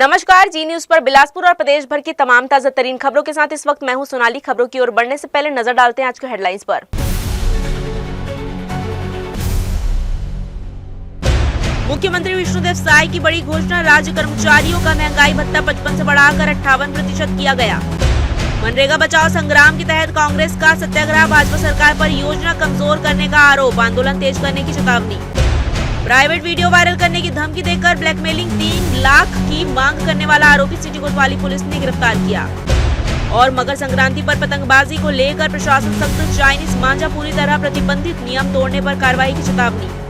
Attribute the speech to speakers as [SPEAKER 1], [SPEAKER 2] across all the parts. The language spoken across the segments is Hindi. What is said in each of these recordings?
[SPEAKER 1] नमस्कार, जी न्यूज पर बिलासपुर और प्रदेश भर की तमाम ताजा तरीन खबरों के साथ इस वक्त मैं हूं सोनाली। खबरों की ओर बढ़ने से पहले नजर डालते हैं आज के हेडलाइंस पर। मुख्यमंत्री विष्णुदेव साय की बड़ी घोषणा, राज्य कर्मचारियों का महंगाई भत्ता 55 से बढ़ाकर 58% किया गया। मनरेगा बचाओ संग्राम के तहत कांग्रेस का सत्याग्रह, भाजपा सरकार पर योजना कमजोर करने का आरोप, आंदोलन तेज करने की चेतावनी। प्राइवेट वीडियो वायरल करने की धमकी देकर ब्लैकमेलिंग 3 लाख की मांग करने वाला आरोपी सिटी कोतवाली पुलिस ने गिरफ्तार किया। और मकर संक्रांति पर पतंगबाजी को लेकर प्रशासन सख्त, चाइनीज मांझा पूरी तरह प्रतिबंधित, नियम तोड़ने पर कार्रवाई की चेतावनी।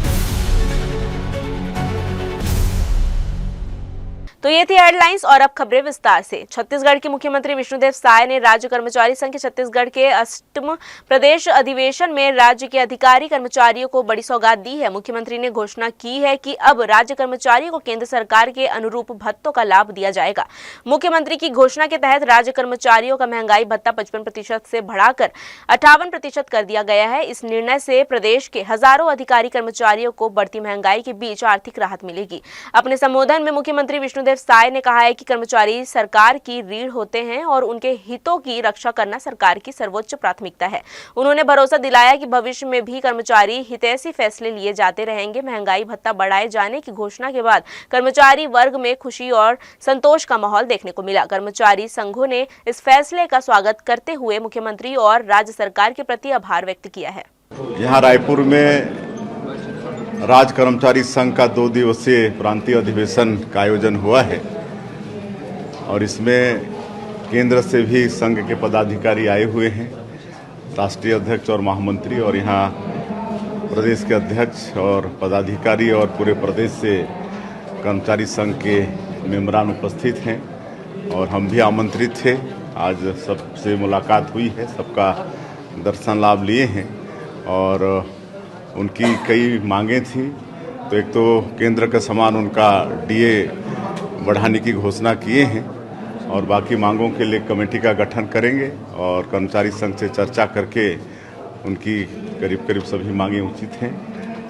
[SPEAKER 1] तो ये थी हेडलाइंस और अब खबरें विस्तार से। छत्तीसगढ़ के मुख्यमंत्री विष्णुदेव साय ने राज्य कर्मचारी संघ के छत्तीसगढ़ के 8वें प्रदेश अधिवेशन में राज्य के अधिकारी कर्मचारियों को बड़ी सौगात दी है। मुख्यमंत्री ने घोषणा की है कि अब राज्य कर्मचारियों को केंद्र सरकार के अनुरूप भत्तों का लाभ दिया जाएगा। मुख्यमंत्री की घोषणा के तहत राज्य कर्मचारियों का महंगाई भत्ता 55% से बढ़ाकर 58% कर दिया गया है। इस निर्णय से प्रदेश के हजारों अधिकारी कर्मचारियों को बढ़ती महंगाई के बीच आर्थिक राहत मिलेगी। अपने संबोधन में मुख्यमंत्री विष्णुदेव साय ने कहा है कि कर्मचारी सरकार की रीढ़ होते हैं और उनके हितों की रक्षा करना सरकार की सर्वोच्च प्राथमिकता है। उन्होंने भरोसा दिलाया कि भविष्य में भी कर्मचारी हितैषी फैसले लिए जाते रहेंगे। महंगाई भत्ता बढ़ाए जाने की घोषणा के बाद कर्मचारी वर्ग में खुशी और संतोष का माहौल देखने को मिला। कर्मचारी संघों ने इस फैसले का स्वागत करते हुए मुख्यमंत्री और राज्य सरकार के प्रति आभार व्यक्त किया है।
[SPEAKER 2] यहाँ रायपुर में राज्य कर्मचारी संघ का 2 दिवसीय प्रांतीय अधिवेशन का आयोजन हुआ है और इसमें केंद्र से भी संघ के पदाधिकारी आए हुए हैं, राष्ट्रीय अध्यक्ष और महामंत्री, और यहाँ प्रदेश के अध्यक्ष और पदाधिकारी और पूरे प्रदेश से कर्मचारी संघ के मेंबरान उपस्थित हैं और हम भी आमंत्रित थे। आज सबसे मुलाकात हुई है, सबका दर्शन लाभ लिए हैं और उनकी कई मांगें थी। तो एक तो केंद्र के समान उनका डीए बढ़ाने की घोषणा किए हैं और बाकी मांगों के लिए कमेटी का गठन करेंगे और कर्मचारी संघ से चर्चा करके उनकी करीब करीब सभी मांगें उचित हैं,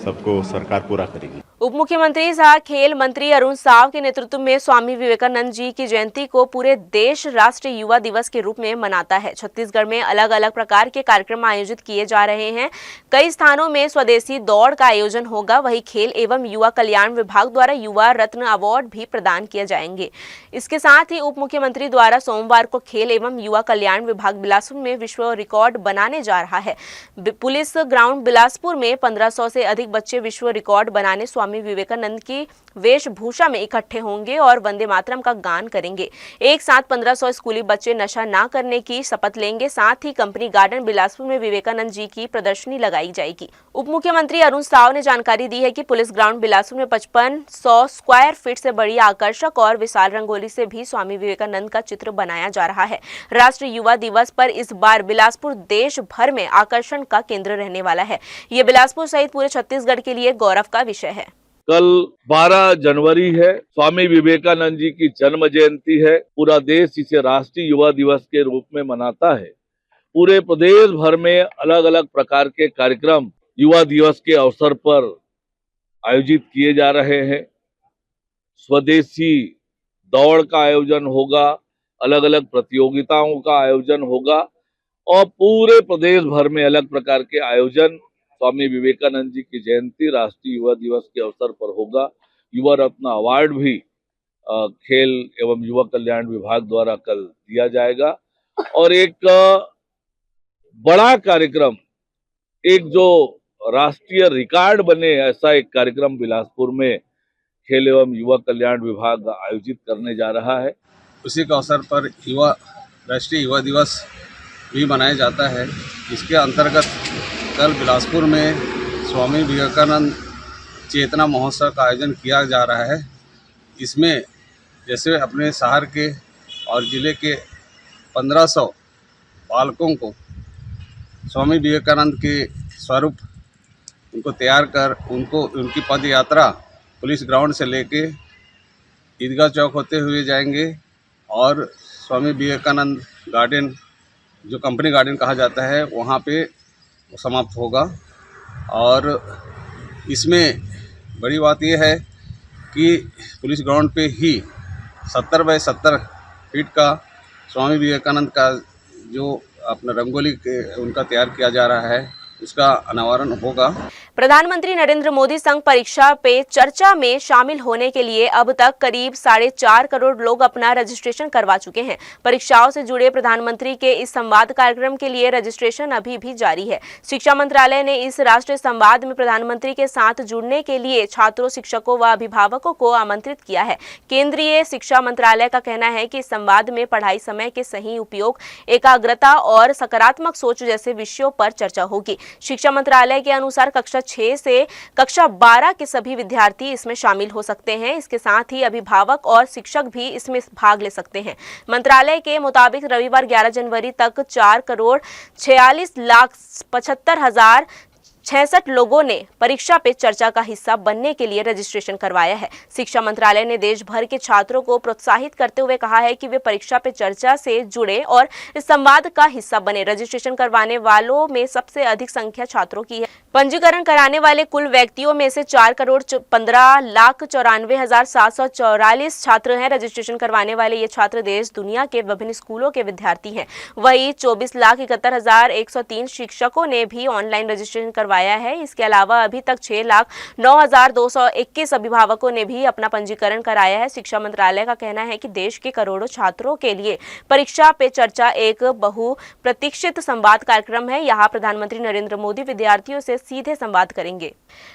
[SPEAKER 2] सबको सरकार पूरा करेगी।
[SPEAKER 1] उप मुख्यमंत्री सह खेल मंत्री अरुण साव के नेतृत्व में स्वामी विवेकानंद जी की जयंती को पूरे देश राष्ट्रीय युवा दिवस के रूप में मनाता है। छत्तीसगढ़ में अलग अलग प्रकार के कार्यक्रम आयोजित किए जा रहे हैं। कई स्थानों में स्वदेशी दौड़ का आयोजन होगा। वहीं खेल एवं युवा कल्याण विभाग द्वारा युवा रत्न अवार्ड भी प्रदान किए जाएंगे। इसके साथ ही उप मुख्यमंत्री द्वारा सोमवार को खेल एवं युवा कल्याण विभाग बिलासपुर में विश्व रिकॉर्ड बनाने जा रहा है। पुलिस ग्राउंड बिलासपुर में 1500 से अधिक बच्चे विश्व रिकॉर्ड बनाने स्वामी विवेकानंद की वेशभूषा में इकट्ठे होंगे और वंदे मातरम का गान करेंगे। एक साथ 1500 स्कूली बच्चे नशा ना करने की शपथ लेंगे। साथ ही कंपनी गार्डन बिलासपुर में विवेकानंद जी की प्रदर्शनी लगाई जाएगी। उप मुख्यमंत्री अरुण साव ने जानकारी दी है कि पुलिस ग्राउंड बिलासपुर में 5500 स्क्वायर फीट से बड़ी आकर्षक और विशाल रंगोली से भी स्वामी विवेकानंद का चित्र बनाया जा रहा है। राष्ट्रीय युवा दिवस पर इस बार बिलासपुर देश भर में आकर्षण का केंद्र रहने वाला है। ये बिलासपुर सहित पूरे छत्तीसगढ़ के लिए गौरव का विषय है।
[SPEAKER 3] कल 12 जनवरी है, स्वामी विवेकानंद जी की जन्म जयंती है। पूरा देश इसे राष्ट्रीय युवा दिवस के रूप में मनाता है। पूरे प्रदेश भर में अलग अलग प्रकार के कार्यक्रम युवा दिवस के अवसर पर आयोजित किए जा रहे हैं। स्वदेशी दौड़ का आयोजन होगा, अलग अलग प्रतियोगिताओं का आयोजन होगा और पूरे प्रदेश भर में अलग प्रकार के आयोजन स्वामी विवेकानंद जी की जयंती राष्ट्रीय युवा दिवस के अवसर पर होगा। युवा रत्न अवार्ड भी खेल एवं युवा कल्याण विभाग द्वारा कल दिया जाएगा और एक बड़ा कार्यक्रम, एक जो राष्ट्रीय रिकॉर्ड बने ऐसा एक कार्यक्रम बिलासपुर में खेल एवं युवा कल्याण विभाग आयोजित करने जा रहा है।
[SPEAKER 4] उसी के अवसर पर राष्ट्रीय युवा दिवस भी मनाया जाता है। इसके अंतर्गत कल बिलासपुर में स्वामी विवेकानंद चेतना महोत्सव का आयोजन किया जा रहा है। इसमें जैसे अपने शहर के और ज़िले के 1500 बालकों को स्वामी विवेकानंद के स्वरूप उनको तैयार कर उनकी पद यात्रा पुलिस ग्राउंड से लेके ईदगाह चौक होते हुए जाएंगे और स्वामी विवेकानंद गार्डन, जो कंपनी गार्डन कहा जाता है, वहाँ पे समाप्त होगा। और इसमें बड़ी बात यह है कि पुलिस ग्राउंड पे ही 70 बाय 70 फीट का स्वामी विवेकानंद का जो अपना रंगोली उनका तैयार किया जा रहा है, उसका अनावरण होगा।
[SPEAKER 1] प्रधानमंत्री नरेंद्र मोदी संघ परीक्षा पे चर्चा में शामिल होने के लिए अब तक करीब 4.5 करोड़ लोग अपना रजिस्ट्रेशन करवा चुके हैं। परीक्षाओं से जुड़े प्रधानमंत्री के इस संवाद कार्यक्रम के लिए रजिस्ट्रेशन अभी भी जारी है। शिक्षा मंत्रालय ने इस राष्ट्रीय संवाद में प्रधानमंत्री के साथ जुड़ने के लिए छात्रों, शिक्षकों व अभिभावकों को आमंत्रित किया है। केंद्रीय शिक्षा मंत्रालय का कहना है कि इस संवाद में पढ़ाई समय के सही उपयोग, एकाग्रता और सकारात्मक सोच जैसे विषयों पर चर्चा होगी। शिक्षा मंत्रालय के अनुसार कक्षा 6 से कक्षा 12 के सभी विद्यार्थी इसमें शामिल हो सकते हैं। इसके साथ ही अभिभावक और शिक्षक भी इसमें भाग ले सकते हैं। मंत्रालय के मुताबिक रविवार 11 जनवरी तक 4,46,75,066 लोगों ने परीक्षा पे चर्चा का हिस्सा बनने के लिए रजिस्ट्रेशन करवाया है। शिक्षा मंत्रालय ने देश भर के छात्रों को प्रोत्साहित करते हुए कहा है कि वे परीक्षा पे चर्चा से जुड़े और इस संवाद का हिस्सा बने। रजिस्ट्रेशन करवाने वालों में सबसे अधिक संख्या छात्रों की है। पंजीकरण कराने वाले कुल व्यक्तियों में से 4,15,94,744 छात्र हैं। रजिस्ट्रेशन करवाने वाले ये छात्र देश दुनिया के विभिन्न स्कूलों के विद्यार्थी हैं। वहीं 24,71,103 शिक्षकों ने भी ऑनलाइन रजिस्ट्रेशन करवाया है। इसके अलावा अभी तक 6,09,221 अभिभावकों ने भी अपना पंजीकरण कराया है। शिक्षा मंत्रालय का कहना है कि देश के करोड़ों छात्रों के लिए परीक्षा पे चर्चा एक बहुप्रतीक्षित संवाद कार्यक्रम है। यहाँ प्रधानमंत्री नरेंद्र मोदी विद्यार्थियों से सीधे संवाद करेंगे।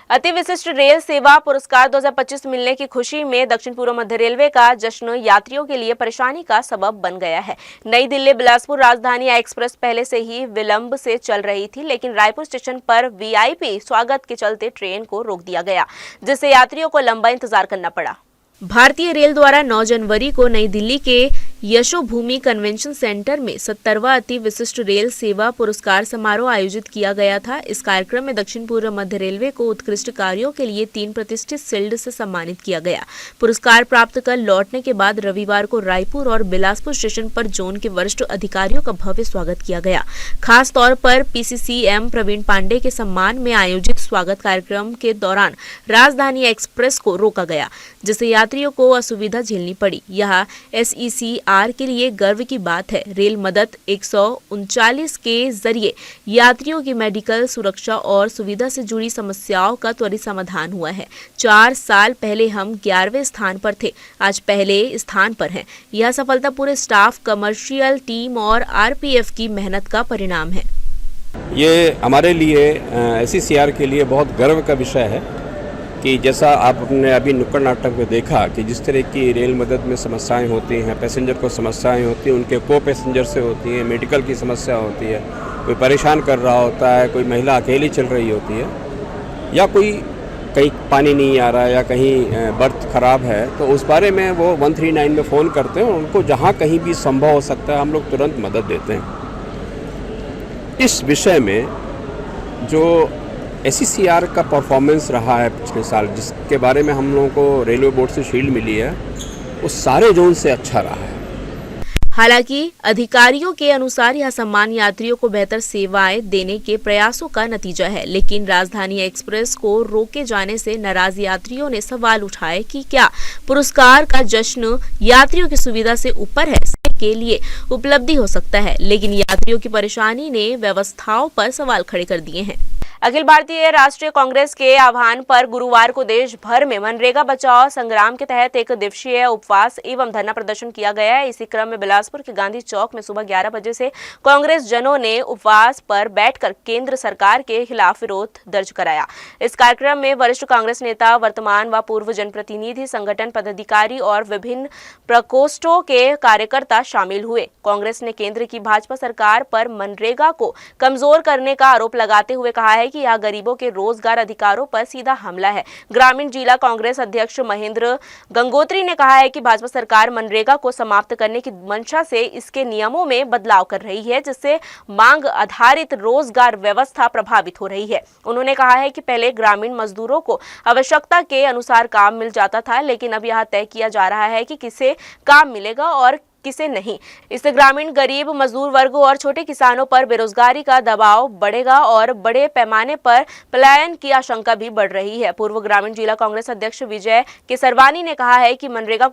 [SPEAKER 1] अति विशिष्ट रेल सेवा पुरस्कार 2025 मिलने की खुशी में दक्षिण पूर्व मध्य रेलवे का जश्न यात्रियों के लिए परेशानी का सबब बन गया है। नई दिल्ली बिलासपुर राजधानी एक्सप्रेस पहले से ही विलंब से चल रही थी, लेकिन रायपुर स्टेशन पर वीआईपी स्वागत के चलते ट्रेन को रोक दिया गया, जिससे यात्रियों को लंबा इंतजार करना पड़ा। भारतीय रेल द्वारा 9 जनवरी को नई दिल्ली के यशोभूमि कन्वेंशन सेंटर में 70वां अति विशिष्ट रेल सेवा पुरस्कार समारोह आयोजित किया गया था। इस कार्यक्रम में दक्षिण पूर्व मध्य रेलवे को उत्कृष्ट कार्यों के लिए 3 प्रतिष्ठित शील्ड से सम्मानित किया गया। पुरस्कार प्राप्त कर लौटने के बाद रविवार को रायपुर और बिलासपुर स्टेशन पर जोन के वरिष्ठ अधिकारियों का भव्य स्वागत किया गया। खास तौर पर पीसीसीएम प्रवीण पांडे के सम्मान में आयोजित स्वागत कार्यक्रम के दौरान राजधानी एक्सप्रेस को रोका गया, जिससे यात्रियों को असुविधा झेलनी पड़ी। यह SECR के लिए गर्व की बात है। रेल मदद 139 के जरिए यात्रियों की मेडिकल सुरक्षा और सुविधा से जुड़ी समस्याओं का त्वरित समाधान हुआ है। 4 साल पहले हम 11वें स्थान पर थे, आज पहले स्थान पर हैं। यह सफलता पूरे स्टाफ, कमर्शियल टीम और RPF की मेहनत का परिणाम है।
[SPEAKER 5] ये हमारे लिए SECR के लिए बहुत गर्व का विषय है कि जैसा आपने अभी नुक्कड़ नाटक में देखा कि जिस तरह की रेल मदद में समस्याएं होती हैं, पैसेंजर को समस्याएं होती हैं, उनके को पैसेंजर से होती हैं, मेडिकल की समस्या होती है, कोई परेशान कर रहा होता है, कोई महिला अकेली चल रही होती है, या कोई कहीं पानी नहीं आ रहा है या कहीं बर्थ ख़राब है, तो उस बारे में वो 139 में फ़ोन करते हैं और उनको जहाँ कहीं भी संभव हो सकता है हम लोग तुरंत मदद देते हैं। इस विषय में जो SECR का परफॉर्मेंस रहा है पिछले साल, जिसके बारे में हम लोगों को रेलवे बोर्ड से शील्ड मिली है, वो सारे जोन से अच्छा रहा है।
[SPEAKER 1] हालांकि अधिकारियों के अनुसार यह सम्मान यात्रियों को बेहतर सेवाएं देने के प्रयासों का नतीजा है, लेकिन राजधानी एक्सप्रेस को रोके जाने से नाराज यात्रियों ने सवाल उठाए कि क्या पुरस्कार का जश्न यात्रियों की सुविधा से ऊपर है के लिए उपलब्धि हो सकता है, लेकिन यात्रियों की परेशानी ने व्यवस्थाओं पर सवाल खड़े कर दिए हैं। अखिल भारतीय राष्ट्रीय कांग्रेस के आह्वान पर गुरुवार को देश भर में मनरेगा बचाओ संग्राम के तहत 1 दिवसीय उपवास एवं धरना प्रदर्शन किया गया है। इसी क्रम में बिलासपुर के गांधी चौक में सुबह 11 बजे से कांग्रेस जनों ने उपवास पर बैठकर केंद्र सरकार के खिलाफ विरोध दर्ज कराया। इस कार्यक्रम में वरिष्ठ कांग्रेस नेता, वर्तमान व पूर्व जनप्रतिनिधि, संगठन पदाधिकारी और विभिन्न प्रकोष्ठों के कार्यकर्ता शामिल हुए। कांग्रेस ने केंद्र की भाजपा सरकार पर मनरेगा को कमजोर करने का आरोप लगाते हुए कहा है कि यह गरीबों के रोजगार अधिकारों पर सीधा हमला है। ग्रामीण जिला कांग्रेस अध्यक्ष महेंद्र गंगोत्री ने कहा है कि भाजपा सरकार मनरेगा को समाप्त करने की मंशा से इसके नियमों में बदलाव कर रही है, जिससे मांग आधारित रोजगार व्यवस्था प्रभावित हो रही है। उन्होंने कहा है कि पहले ग्रामीण मजदूरों को आवश्यकता के अनुसार काम मिल जाता था, लेकिन अब यह तय किया जा रहा है कि किसे काम मिलेगा और किसे नहीं। इससे ग्रामीण गरीब मजदूर वर्गों और छोटे किसानों पर बेरोजगारी का दबाव बढ़ेगा और बड़े पैमाने पर पलायन की आशंका भी बढ़ रही है। पूर्व ग्रामीण जिला कांग्रेस अध्यक्ष विजय केसरवानी ने कहा है कि मनरेगा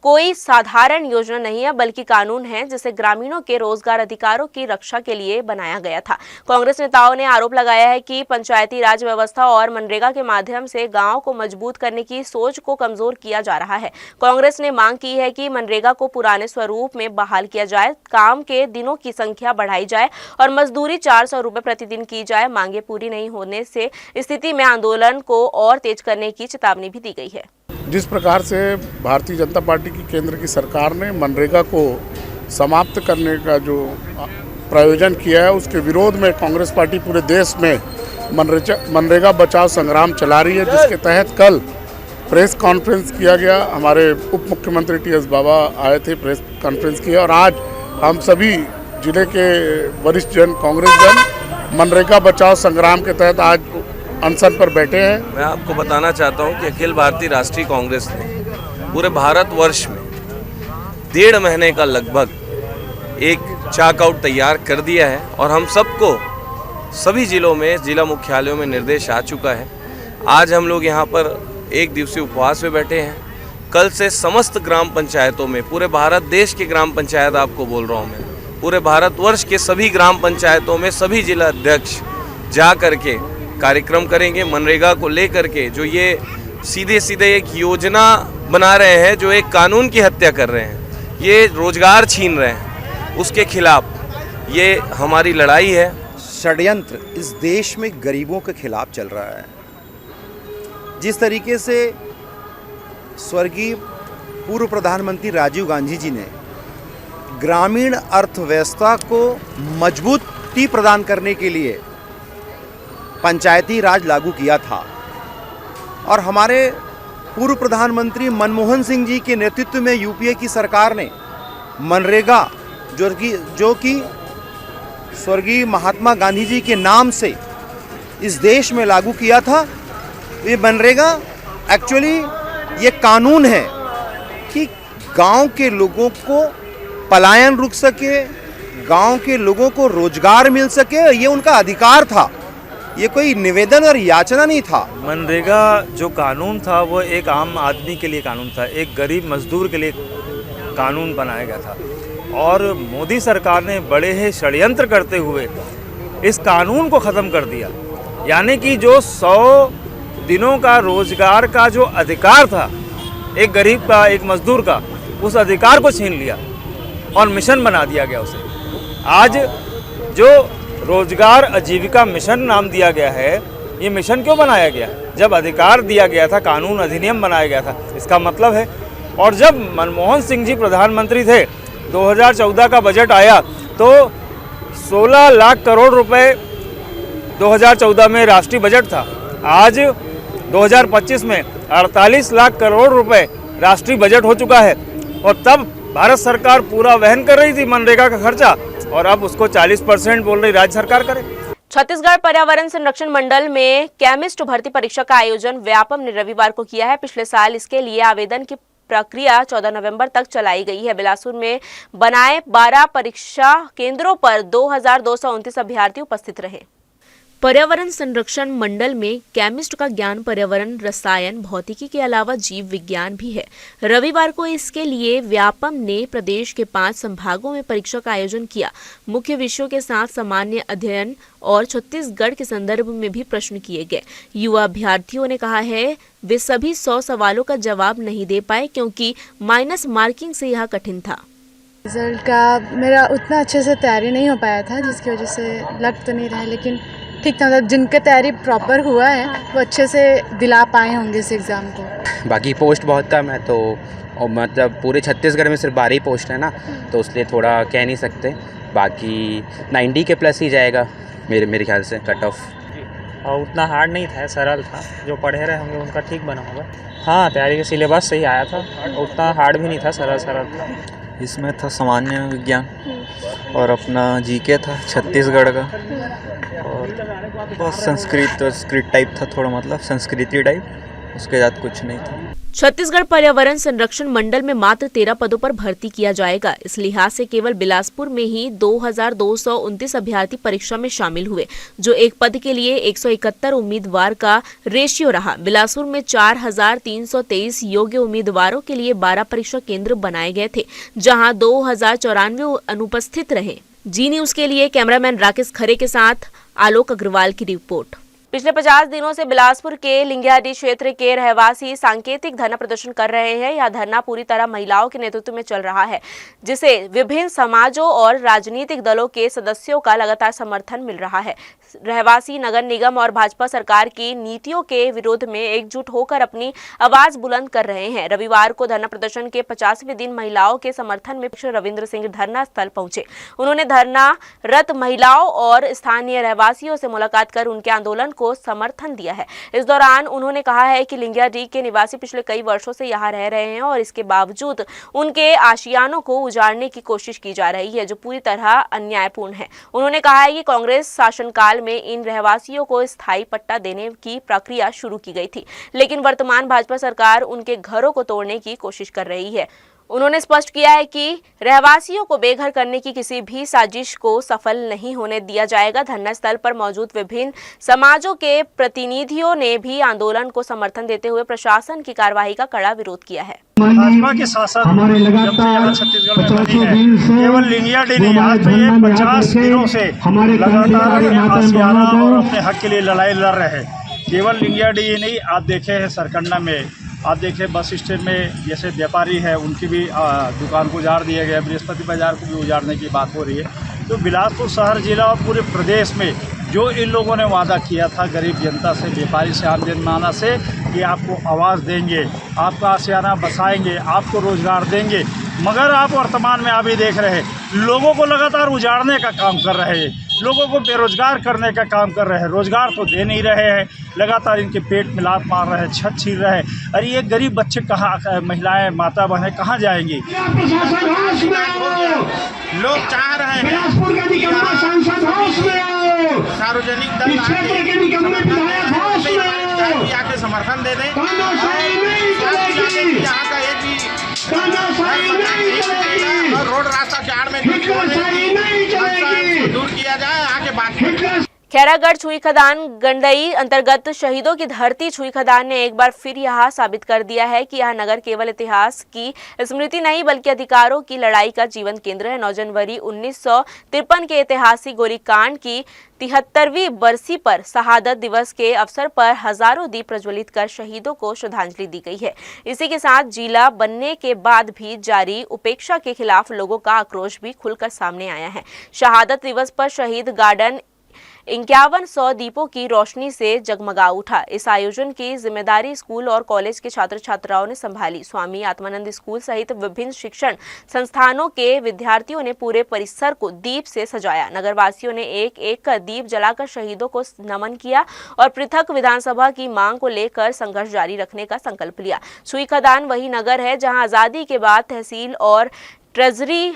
[SPEAKER 1] कोई साधारण योजना नहीं है बल्कि कानून है जिसे ग्रामीणों के रोजगार अधिकारों की रक्षा के लिए बनाया गया था। कांग्रेस नेताओं ने आरोप लगाया है कि पंचायती राज व्यवस्था और मनरेगा के माध्यम से गांव को मजबूत करने की सोच को कमजोर किया जा रहा है। कांग्रेस ने मांग की है कि मनरेगा को पुराने स्वरूप में बहाल किया जाए, काम के दिनों की संख्या बढ़ाई जाए और मजदूरी 400 रुपए प्रतिदिन की जाए। मांगे पूरी नहीं होने से स्थिति में आंदोलन को और तेज करने की चेतावनी भी दी गई है।
[SPEAKER 6] जिस प्रकार से भारतीय जनता पार्टी की केंद्र की सरकार ने मनरेगा को समाप्त करने का जो प्रायोजन किया है, उसके विरोध में कांग्रेस पार्टी पूरे देश में मनरेगा बचाओ संग्राम चला रही है, जिसके तहत कल प्रेस कॉन्फ्रेंस किया गया। हमारे उप मुख्यमंत्री टी.एस. बाबा आए थे, प्रेस कॉन्फ्रेंस किया और आज हम सभी जिले के वरिष्ठ जन, कांग्रेस जन मनरेगा बचाओ संग्राम के तहत आज अनशन पर बैठे हैं।
[SPEAKER 7] मैं आपको बताना चाहता हूं कि अखिल भारतीय राष्ट्रीय कांग्रेस ने पूरे भारतवर्ष में 1.5 महीने का लगभग एक चाक आउट तैयार कर दिया है और हम सबको सभी जिलों में, जिला मुख्यालयों में निर्देश आ चुका है। आज हम लोग यहाँ पर 1 दिवसीय उपवास में बैठे हैं। कल से समस्त ग्राम पंचायतों में, पूरे भारत देश के ग्राम पंचायत आपको बोल रहा हूँ मैं, पूरे भारतवर्ष के सभी ग्राम पंचायतों में सभी जिला अध्यक्ष जा करके कार्यक्रम करेंगे मनरेगा को लेकर के। जो ये सीधे सीधे एक योजना बना रहे हैं, जो एक कानून की हत्या कर रहे हैं, ये रोजगार छीन रहे हैं, उसके खिलाफ ये हमारी लड़ाई है।
[SPEAKER 8] षड्यंत्र इस देश में गरीबों के खिलाफ चल रहा है। जिस तरीके से स्वर्गीय पूर्व प्रधानमंत्री राजीव गांधी जी ने ग्रामीण अर्थव्यवस्था को मजबूती प्रदान करने के लिए पंचायती राज लागू किया था और हमारे पूर्व प्रधानमंत्री मनमोहन सिंह जी के नेतृत्व में यूपीए की सरकार ने मनरेगा जो कि स्वर्गीय महात्मा गांधी जी के नाम से इस देश में लागू किया था। ये मनरेगा एक्चुअली ये कानून है कि गांव के लोगों को पलायन रुक सके, गांव के लोगों को रोजगार मिल सके, ये उनका अधिकार था। ये कोई निवेदन और याचना नहीं था।
[SPEAKER 9] मनरेगा जो कानून था वो एक आम आदमी के लिए कानून था, एक गरीब मजदूर के लिए कानून बनाया गया था और मोदी सरकार ने बड़े ही षड्यंत्र करते हुए इस कानून को ख़त्म कर दिया। यानी कि जो 100 दिनों का रोजगार का जो अधिकार था एक गरीब का, एक मजदूर का, उस अधिकार को छीन लिया और मिशन बना दिया गया उसे। आज जो रोजगार आजीविका मिशन नाम दिया गया है, ये मिशन क्यों बनाया गया? जब अधिकार दिया गया था, कानून अधिनियम बनाया गया था, इसका मतलब है। और जब मनमोहन सिंह जी प्रधानमंत्री थे, 2014 का बजट आया तो 16 लाख करोड़ रुपए 2014 में राष्ट्रीय बजट था। आज 2025 में 48 लाख करोड़ रुपए राष्ट्रीय बजट हो चुका है और तब भारत सरकार पूरा वहन कर रही थी मनरेगा का खर्चा और अब उसको 40% बोल रही राज्य सरकार करे।
[SPEAKER 1] छत्तीसगढ़ पर्यावरण संरक्षण मंडल में केमिस्ट भर्ती परीक्षा का आयोजन व्यापम ने रविवार को किया है। पिछले साल इसके लिए आवेदन की प्रक्रिया 14 नवंबर तक चलाई गई है। बिलासपुर में बनाए 12 परीक्षा केंद्रों पर 2229 अभ्यर्थी उपस्थित रहे। पर्यावरण संरक्षण मंडल में केमिस्ट का ज्ञान पर्यावरण, रसायन, भौतिकी के अलावा जीव विज्ञान भी है। रविवार को इसके लिए व्यापम ने प्रदेश के 5 संभागों में परीक्षा का आयोजन किया। मुख्य विषयों के साथ सामान्य अध्ययन और छत्तीसगढ़ के संदर्भ में भी प्रश्न किए गए। युवा अभ्यर्थियों ने कहा है वे सभी 100 सवालों का जवाब नहीं दे पाए क्योंकि माइनस मार्किंग से यह कठिन था।
[SPEAKER 10] रिजल्ट का मेरा उतना अच्छे से तैयारी नहीं हो पाया था, जिसकी वजह से लग तो नहीं रहा, लेकिन ठीक था। मतलब जिनके तैयारी प्रॉपर हुआ है वो अच्छे से दिला पाए होंगे इस एग्ज़ाम को।
[SPEAKER 11] बाकी पोस्ट बहुत कम है तो, और मतलब पूरे छत्तीसगढ़ में सिर्फ 12 ही पोस्ट है ना, तो इसलिए थोड़ा कह नहीं सकते। बाकी 90 के प्लस ही जाएगा मेरे ख्याल से कट ऑफ।
[SPEAKER 12] और उतना हार्ड नहीं था, सरल था। जो पढ़े रहे होंगे उनका ठीक बना होगा। हाँ, तैयारी का सिलेबस सही आया था, उतना हार्ड भी नहीं था, सरल था।
[SPEAKER 13] इसमें था सामान्य विज्ञान और अपना जीके था छत्तीसगढ़ का, और बस संस्कृत टाइप था थोड़ा, मतलब संस्कृति टाइप, उसके बाद कुछ नहीं था।
[SPEAKER 1] छत्तीसगढ़ पर्यावरण संरक्षण मंडल में मात्र 13 पदों पर भर्ती किया जाएगा। इस लिहाज से केवल बिलासपुर में ही 2229 अभ्यर्थी परीक्षा में शामिल हुए, जो एक पद के लिए 171 उम्मीदवार का रेशियो रहा। बिलासपुर में 4323 योग्य उम्मीदवारों के लिए 12 परीक्षा केंद्र बनाए गए थे, जहां 2094 अनुपस्थित रहे। जी न्यूज के लिए कैमरामैन राकेश खरे के साथ आलोक अग्रवाल की रिपोर्ट। पिछले 50 दिनों से बिलासपुर के लिंगियाडी क्षेत्र के रहवासी सांकेतिक धरना प्रदर्शन कर रहे हैं। यह धरना पूरी तरह महिलाओं के नेतृत्व में चल रहा है, जिसे विभिन्न समाजों और राजनीतिक दलों के सदस्यों का लगातार समर्थन मिल रहा है। रहवासी नगर निगम और भाजपा सरकार की नीतियों के विरोध में एकजुट होकर अपनी आवाज बुलंद कर रहे हैं। रविवार को धरना प्रदर्शन के 50वें दिन महिलाओं के समर्थन में रविंद्र सिंह धरना स्थल पहुंचे। उन्होंने धरना रत महिलाओं और स्थानीय रहवासियों से मुलाकात कर उनके आंदोलन को समर्थन दिया है। इस दौरान उन्होंने कहा है कि लिंगियाडी के निवासी पिछले कई वर्षों से यहाँ रह रहे हैं और इसके बावजूद उनके आशियानों को उजाड़ने की कोशिश की जा रही है, जो पूरी तरह अन्यायपूर्ण है। उन्होंने कहा है कि कांग्रेस शासनकाल में इन रहवासियों को स्थायी पट्टा देने की प्रक्रिया शुरू की गई थी, लेकिन वर्तमान भाजपा सरकार उनके घरों को तोड़ने की कोशिश कर रही है। उन्होंने स्पष्ट किया है कि रहवासियों को बेघर करने की किसी भी साजिश को सफल नहीं होने दिया जाएगा। धरना स्थल पर मौजूद विभिन्न समाजों के प्रतिनिधियों ने भी आंदोलन को समर्थन देते हुए प्रशासन की कार्रवाई का कड़ा विरोध किया है।
[SPEAKER 14] भाजपा के शासन जब से यहाँ छत्तीसगढ़ में बनी है, केवल लिंगियाडी नहीं, आज तो ये 50 दिनों से लगातार अपने आशियाना और अपने हक के लिए लड़ाई लड़ रहे हैं। केवल लिंगियाडी ही नहीं, आप देखे हैं सरकंडा में, आप देखें बस स्टैंड में जैसे व्यापारी है उनकी भी दुकान को उजाड़ दिया गया, बृहस्पति बाजार को भी उजाड़ने की बात हो रही है। तो बिलासपुर शहर जिला और पूरे प्रदेश में जो इन लोगों ने वादा किया था गरीब जनता से, व्यापारी से, आम जनमानस से कि आपको आवाज़ देंगे, आपका आशियाना बसाएंगे, आपको रोज़गार देंगे, मगर आप वर्तमान में अभी देख रहे हैं लोगों को लगातार उजाड़ने का काम कर रहे हैं, लोगों को बेरोजगार करने का काम कर रहे हैं। रोजगार तो दे नहीं रहे हैं, लगातार इनके पेट में लात मार रहे हैं, छत छीन रहे हैं। अरे ये गरीब बच्चे कहाँ, महिलाएं, माता बहनें कहाँ जाएंगी?
[SPEAKER 15] लोग चाह रहे हैं सार्वजनिक दल आके समर्थन दे दें। यहाँ का एक भी और रोड रास्ता के आड़ में दूर किया जाए, आके बात।
[SPEAKER 1] खैरागढ़ छुई खदान गंडई अंतर्गत शहीदों की धरती छुई खदान ने एक बार फिर यह साबित कर दिया है कि यह नगर केवल इतिहास की स्मृति नहीं बल्कि अधिकारों की लड़ाई का जीवन केंद्र है। 9 जनवरी 1953 के ऐतिहासिक गोलीकांड की 73वीं बरसी पर शहादत दिवस के अवसर पर हजारों दीप प्रज्वलित कर शहीदों को श्रद्धांजलि दी गई है। इसी के साथ जिला बनने के बाद भी जारी उपेक्षा के खिलाफ लोगों का आक्रोश भी खुलकर सामने आया है। शहादत दिवस पर शहीद गार्डन 5100 दीपों की रोशनी से जगमगा उठा। इस आयोजन की जिम्मेदारी स्कूल और कॉलेज के छात्र छात्राओं ने संभाली। स्वामी आत्मानंद स्कूल सहित विभिन्न शिक्षण संस्थानों के विद्यार्थियों ने पूरे परिसर को दीप से सजाया। नगरवासियों ने एक एक कर दीप जलाकर शहीदों को नमन किया और पृथक विधानसभा की मांग को लेकर संघर्ष जारी रखने का संकल्प लिया। छुई खदान वही नगर है जहां आजादी के बाद तहसील और ट्रेजरी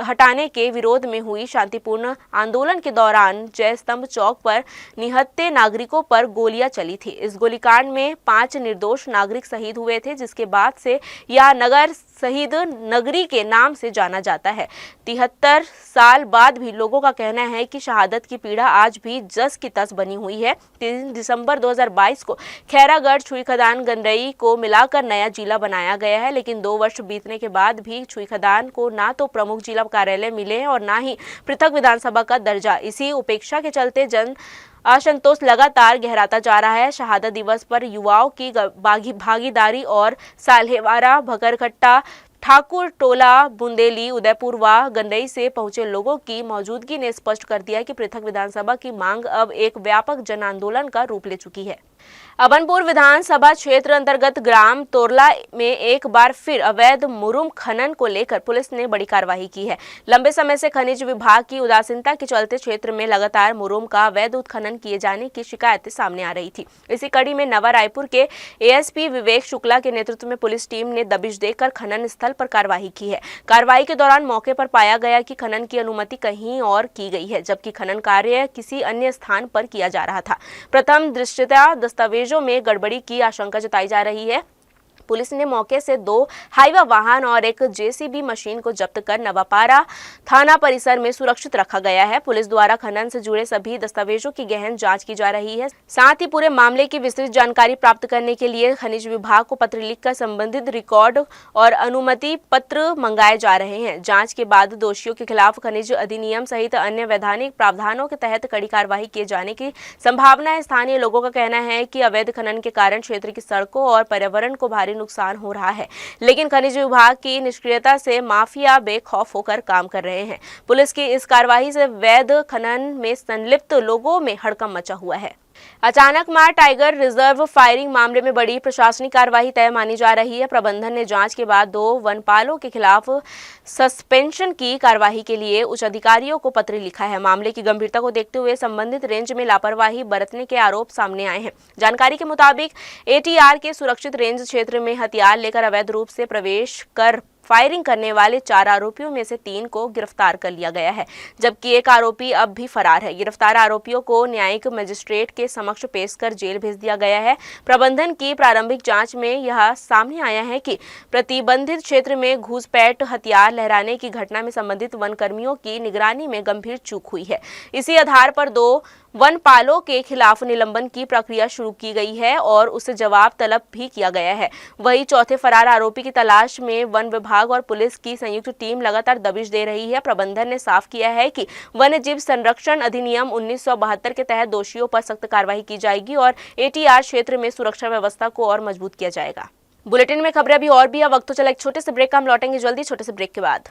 [SPEAKER 1] हटाने के विरोध में हुई शांतिपूर्ण आंदोलन के दौरान जय स्तंभ चौक पर निहत्थे नागरिकों पर गोलियां चली थी। इस गोलीकांड में 5 निर्दोष नागरिक शहीद हुए थे, जिसके बाद से यह नगर शहीद नगरी के नाम से जाना जाता है। 73 साल बाद भी लोगों का कहना है कि शहादत की पीड़ा आज भी जस की तस बनी हुई है। 3 दिसंबर 2022 को खैरागढ़ छुई खदान गंडई को मिलाकर नया जिला बनाया गया है, लेकिन 2 वर्ष बीतने के बाद भी छुई खदान को ना तो प्रमुख जिला कार्यालय मिले हैं और ना ही पृथक विधानसभा का दर्जा। इसी उपेक्षा के चलते जन असंतोष लगातार गहराता जा रहा है। शहादत दिवस पर युवाओं की भागीदारी और साल्हेवारा, भकरकट्टा, ठाकुर टोला, बुंदेली, उदयपुर व गंडई से पहुंचे लोगों की मौजूदगी ने स्पष्ट कर दिया कि पृथक विधानसभा की मांग अब एक व्यापक जन आंदोलन का रूप ले चुकी है। अबनपुर विधानसभा क्षेत्र अंतर्गत ग्राम तोरला में एक बार फिर अवैध मुरुम खनन को लेकर पुलिस ने बड़ी कार्रवाई की है। लंबे समय से खनिज विभाग की उदासीनता के चलते क्षेत्र में लगातार मुरुम का अवैध उत्खनन किए जाने की शिकायतें सामने आ रही थी। इसी कड़ी में नवा रायपुर के एएसपी विवेक शुक्ला के नेतृत्व में पुलिस टीम ने दबिश देकर खनन स्थल पर कार्रवाई की है। कार्रवाई के दौरान मौके पर पाया गया कि खनन की अनुमति कहीं और की गई है, जबकि खनन कार्य किसी अन्य स्थान पर किया जा रहा था। प्रथम दृष्टया दस्तावेज दस्तावेजों में गड़बड़ी की आशंका जताई जा रही है। पुलिस ने मौके से 2 हाईवा वाहन और एक जेसीबी मशीन को जब्त कर नवापारा थाना परिसर में सुरक्षित रखा गया है। पुलिस द्वारा खनन से जुड़े सभी दस्तावेजों की गहन जांच की जा रही है। साथ ही पूरे मामले की विस्तृत जानकारी प्राप्त करने के लिए खनिज विभाग को पत्र लिखकर संबंधित रिकॉर्ड और अनुमति पत्र मंगाए जा रहे हैं। जांच के बाद दोषियों के खिलाफ खनिज अधिनियम सहित अन्य वैधानिक प्रावधानों के तहत कड़ी कार्रवाई किए जाने की संभावना है। स्थानीय लोगों का कहना है कि अवैध खनन के कारण क्षेत्र की सड़कों और पर्यावरण को भारी नुकसान हो रहा है, लेकिन खनिज विभाग की निष्क्रियता से माफिया बेखौफ होकर काम कर रहे हैं। पुलिस की इस कार्रवाई से अवैध खनन में संलिप्त लोगों में हड़कंप मचा हुआ है। अचानक मार टाइगर रिजर्व फायरिंग मामले में बड़ी प्रशासनिक कार्रवाई तय मानी जा रही है। प्रबंधन ने जांच के बाद 2 वनपालों के खिलाफ सस्पेंशन की कार्रवाई के लिए उच्च अधिकारियों को पत्र लिखा है। मामले की गंभीरता को देखते हुए संबंधित रेंज में लापरवाही बरतने के आरोप सामने आए हैं। जानकारी के मुताबिक एटीआर के सुरक्षित रेंज क्षेत्र में हथियार लेकर अवैध रूप से प्रवेश कर फायरिंग करने वाले 4 आरोपियों में से 3 को गिरफ्तार कर लिया गया है, जबकि एक आरोपी अब भी फरार है। गिरफ्तार आरोपियों को न्यायिक मजिस्ट्रेट के समक्ष पेश कर जेल भेज दिया गया है। प्रबंधन की प्रारंभिक जांच में यह सामने आया है कि प्रतिबंधित क्षेत्र में घुसपैठ हथियार लहराने की घटना में संबंधित वनकर्मियों की निगरानी में गंभीर चूक हुई है। इसी आधार पर 2 वनपालों के खिलाफ निलंबन की प्रक्रिया शुरू की गई है और उससे जवाब तलब भी किया गया है। वहीं चौथे फरार आरोपी की तलाश में वन विभाग और पुलिस की संयुक्त टीम लगातार दबिश दे रही है। प्रबंधन ने साफ किया है कि वन्यजीव संरक्षण अधिनियम 1972 के तहत दोषियों पर सख्त कार्रवाई की जाएगी और एटीआर क्षेत्र में सुरक्षा व्यवस्था को और मजबूत किया जाएगा। बुलेटिन में खबरें अभी और भी है। वक्त तो चला एक छोटे से ब्रेक का, हम लौटेंगे जल्दी छोटे से ब्रेक के बाद।